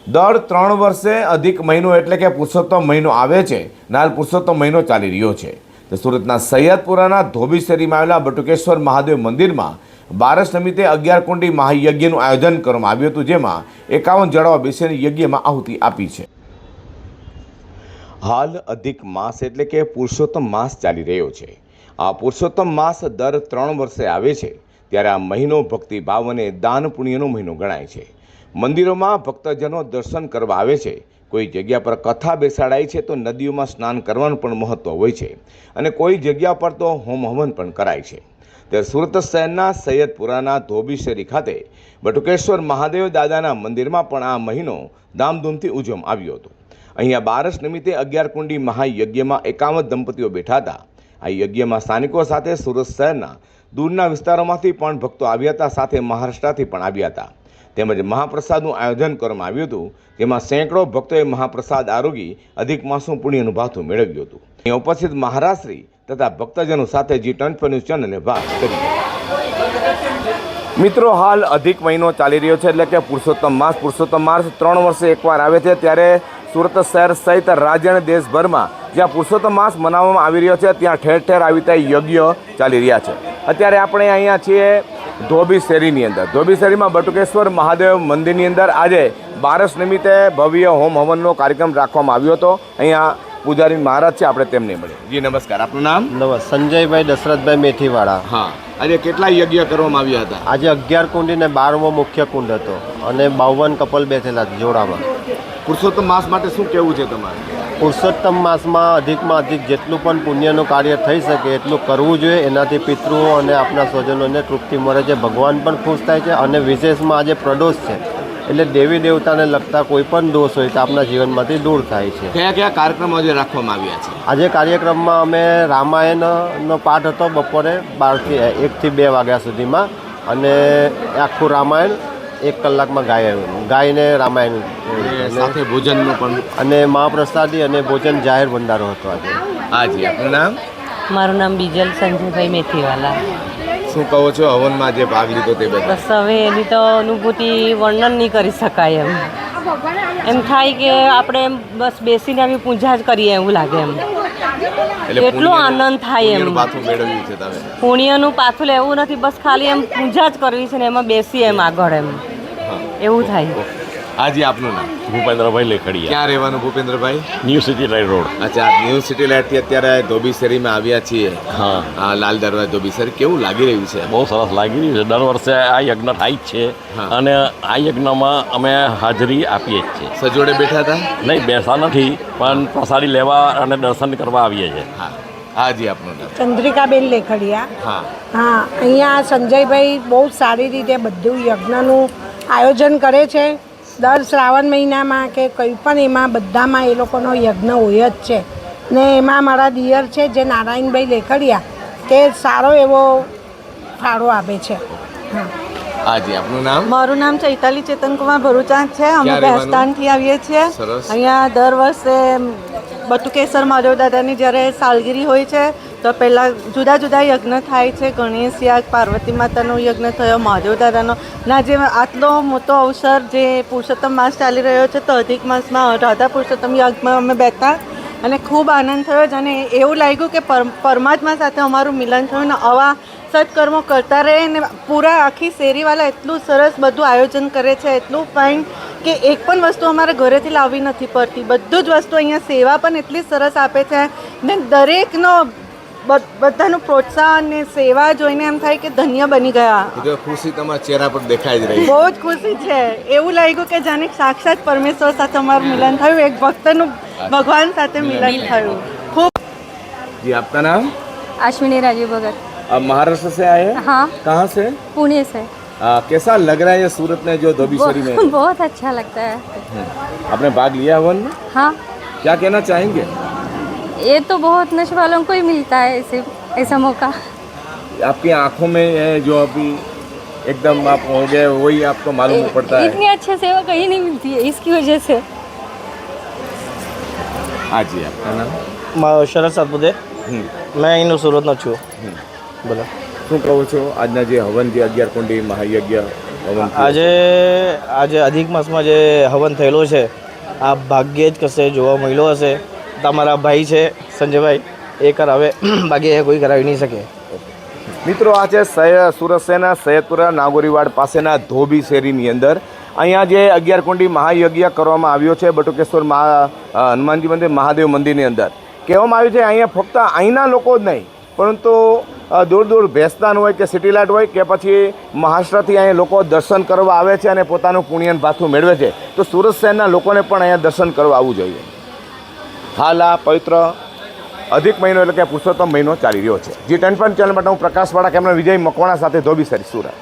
દર 3 વર્ષે અધિક મહિનો એટલે કે પુરુષોત્તમ મહિનો આવે છે. હાલ પુરુષોત્તમ મહિનો ચાલી રહ્યો છે. તો સુરતના સૈયદપુરાના ધોબી શેરીમાં આવેલા બટુકેશ્વર મહાદેવ મંદિરમાં બારસ નિમિત્તે 11 કુંડી મહાયજ્ઞનું આયોજન કરવામાં આવ્યું હતું, જેમાં 51 જણાઓ બેસીને યજ્ઞમાં આહુતિ આપી છે. હાલ અધિક માસ એટલે કે પુરુષોત્તમ માસ ચાલી રહ્યો છે. આ પુરુષોત્તમ માસ દર 3 વર્ષે આવે છે, ત્યારે આ મહિનો ભક્તિભાવ અને દાન પુણ્યનો મહિનો ગણાય છે. મંદિરોમાં ભક્તજનો દર્શન કરવા આવે છે. કોઈ જગ્યા પર કથા બેસાડાય છે તો નદીઓમાં સ્નાન કરવાનું પણ મહત્વ હોય છે, અને કોઈ જગ્યા પર તો હોમ હવન પણ કરાય છે. ત્યારે સુરત શહેરના સૈયદપુરાના ધોબી શેરી ખાતે બટુકેશ્વર મહાદેવ દાદાના મંદિરમાં પણ આ મહિનો ધામધૂમથી ઉજવવામાં આવ્યો હતો. અહીંયા બારસ નિમિત્તે 11 કુંડી મહાયજ્ઞમાં 51 દંપતીઓ બેઠા હતા. આ યજ્ઞમાં સ્થાનિકો સાથે સુરત શહેરના દૂરના વિસ્તારોમાંથી પણ ભક્તો આવ્યા હતા, સાથે મહારાષ્ટ્રથી પણ આવ્યા હતા. તેમજ મહાપ્રસાદનું આયોજન કરવામાં આવ્યું હતું, જેમાં સેંકડો ભક્તોએ મહાપ્રસાદ આરોગી અધિક માસનું પુણ્યનું ભાથું મેળવ્યું હતું. અહીં ઉપસ્થિત મહારાજશ્રી તથા ભક્તજનો સાથે G24 ન્યૂઝ ચેનલે વાત કરી. મિત્રો, હાલ અધિક મહિનો ચાલી રહ્યો છે, એટલે કે પુરુષોત્તમ માસ 3 વર્ષે એકવાર આવે છે. ત્યારે સુરત શહેર સહિત રાજ્ય અને દેશભરમાં જ્યાં પુરુષોત્તમ માસ મનાવવામાં આવી રહ્યો છે, ત્યાં ઠેર ઠેર આવી રીતે યજ્ઞ ચાલી રહ્યા છે. અત્યારે આપણે અહીંયા છીએ ધોબી શેરીની અંદર. ધોબી શેરીમાં બટુકેશ્વર મહાદેવ મંદિરની અંદર આજે બારસ નિમિત્તે ભવ્ય હોમ હવનનો કાર્યક્રમ રાખવામાં આવ્યો હતો. અહીંયા પૂજારી મહારાજ છે, આપણે તેમને મળીએ. જી નમસ્કાર, આપનું નામ? સંજયભાઈ દશરથભાઈ મેથીવાળા. હા, આજે કેટલા યજ્ઞ કરવામાં આવ્યા હતા? આજે 11 કુંડી ને 12મો મુખ્ય કુંડ હતો, અને 52 કપલ બેઠેલા જોડામાં. પુરુષોત્તમ માસ માટે શું કહેવું છે તમારે? પુરુષોત્તમ માસમાં અધિકમાં અધિક જેટલું પણ પુણ્યનું કાર્ય થઈ શકે એટલું કરવું જોઈએ. એનાથી પિતૃઓ અને આપણા સ્વજનોને તૃપ્તિ મળે છે, ભગવાન પણ ખુશ થાય છે. અને વિશેષમાં આજે પ્રદોષ છે, એટલે દેવી દેવતાને લગતા કોઈ પણ દોષ હોય તો આપણા જીવનમાંથી દૂર થાય છે. કયા કયા કાર્યક્રમો આજે રાખવામાં આવ્યા છે? આજે કાર્યક્રમમાં અમે રામાયણનો પાઠ હતો બપોરે 1 થી 2 વાગ્યા સુધીમાં, અને આખું રામાયણ 1 કલાકમાં ગાયને રામાયણ સાથે ભોજનનું પણ, અને મહાપ્રસાદી અને ભોજન જાહેર ભંડારો હતો આજે. હાજી, આપનું નામ? મારું નામ બીજલ સંજયભાઈ મેથીવાલા. શું કહો છો હવનમાં જે ભાગ લીધો તે બદલ? બસ હવે એની તો અનુભૂતિ વર્ણન નહીં કરી શકાય. એમ થાય કે આપણે બસ બેસીને આવી પૂજા જ કરીએ એવું લાગે. એટલો આનંદ થાય. પુણ્યનું પાથું લેવું નથી, બસ ખાલી એમ પૂજા જ કરવી છે ને એમાં બેસીએ એમ આગળ એવું થાય. હાજી, આપનું નામ? ભૂપેન્દ્રભાઈ લેખડિયા. ક્યાં રહેવાનું Bhupendrabhai? New city light road. અચ્છા, ન્યૂ સિટી લાઇટથી અત્યારે ધોબી શેરીમાં આવ્યા છીએ. હા, લાલ દરવાજા ધોબી શેરી. કેવું લાગી રહ્યું છે? બહુ સરસ લાગી રહ્યું છે. દર વર્ષે આ યજ્ઞ થાય જ છે, અને આ યજ્ઞમાં અમે હાજરી આપીએ જ છીએ. સજોડે બેઠા હતા? નહીં, બેસા નથી, પણ પ્રસાદી લેવા અને દર્શન કરવા આવીએ છીએ. હા, હાજી, આપનું નામ? ચંદ્રિકાબેન લેખડિયા. હા હા, અહીંયા સંજયભાઈ બહુ સારી રીતે બધું યજ્ઞનું આયોજન કરે છે. દર શ્રાવણ મહિનામાં કે કંઈ પણ એમાં બધામાં એ લોકોનો યજ્ઞ હોય જ છે. ને એમાં મારા દિયર છે જે નારાયણભાઈ લેખડિયા, તે સારો એવો ફાળો આપે છે. હા, હાજી, આપનું નામ? મારું નામ ચૈતાલી ચેતનકુમાર ભરૂચા છે. અમે બેસ્તાનથી આવીએ છીએ. અહીંયા દર વર્ષે બટુકેશ્વર મહાદેવ દાદાની જ્યારે સાલગીરી હોય છે તો પહેલાં જુદા જુદા યજ્ઞ થાય છે. ગણેશ યાગ, પાર્વતી માતાનો યજ્ઞ થયો, મહાદેવ દાદાનો. ના, જે આટલો મોટો અવસર જે પુરુષોત્તમ માસ ચાલી રહ્યો છે, તો અધિક માસમાં રાધા પુરુષોત્તમ યજ્ઞમાં અમે બેઠા અને ખૂબ આનંદ થયો જ. અને એવું લાગ્યું કે પરમાત્મા સાથે અમારું મિલન થયું ને આવા સત્કર્મો કરતા રહે. ને પૂરા આખી શેરીવાળા એટલું સરસ બધું આયોજન કરે છે, એટલું ફાઇન કે એક પણ વસ્તુ અમારે ઘરેથી લાવવી નથી પડતી. બધું જ વસ્તુ અહીંયા સેવા પણ એટલી સરસ આપે છે, ને દરેકનો બધાનું પ્રોત્સાહન ને સેવા જોઈને એમ થાય કે ધન્ય બની ગયા. ખુશી તમારા ચહેરા પર દેખાઈ જ રહી. બહુ જ ખુશી છે. એવું લાગ્યું કે જાણે સાક્ષાત પરમેશ્વર સાથે અમારું મિલન થયું, એક ભક્તનું ભગવાન સાથે મિલન થયું. ખૂબ. जी, आपका नाम? अश्विनी राजीव भगत. आप महाराष्ट्र से आए हैं? हाँ. कहाँ से? पुणे से. कैसा लग रहा है ये सूरत में जो धोबी शेरी में? बहुत अच्छा लगता है. आपने भाग लिया हवन में? हाँ. क्या कहना चाहेंगे? ये तो बहुत नशे वालों को ही मिलता है ऐसे ऐसा मौका. आपकी आंखों में जो अभी एकदम आप हो गए वही आपको मालूम पड़ता है. इतनी अच्छी सेवा कहीं नहीं मिलती है, इसकी वजह से. हाँ जी, आपका नाम? મારો શરદ સાતપુતે. મેં અહીંનો સુરતનો છું. બોલો. શું કહો છો આજના જે હવન જે 11 કુંડી મહાયજ્ઞ આજે અધિક માસમાં જે હવન થયેલો છે આ ભાગ્યે જ કશે જોવા મળ્યો હશે. તમારા ભાઈ છે સંજયભાઈ એ કરાવે, બાકી એ કોઈ કરાવી નહીં શકે. મિત્રો આ છે સુરત શહેરના સૈયદપુરા નાગોરીવાડ પાસેના ધોબી શેરીની અંદર અહીંયા જે 11 કુંડી મહાયજ્ઞ કરવામાં આવ્યો છે બટુકેશ્વર હનુમાનજી મંદિર મહાદેવ મંદિરની અંદર. કહેવામાં આવ્યું છે અહીંયા ફક્ત અહીંના લોકો જ નહીં પરંતુ દૂર દૂર ભેસ્તાન હોય કે સિટીલાઇટ હોય કે પછી મહારાષ્ટ્રથી અહીંયા લોકો દર્શન કરવા આવે છે અને પોતાનું પુણ્યન ભાથું મેળવે છે. તો સુરત શહેરના લોકોને પણ અહીંયા દર્શન કરવા આવવું જોઈએ. હાલ આ પવિત્ર અધિક મહિનો એટલે કે પુરુષોત્તમ મહિનો ચાલી રહ્યો છે. G10 ચેનલ માટે હું પ્રકાશવાળા કેમેરા વિજય મકવાણા સાથે ધોબી શેરી સુરત.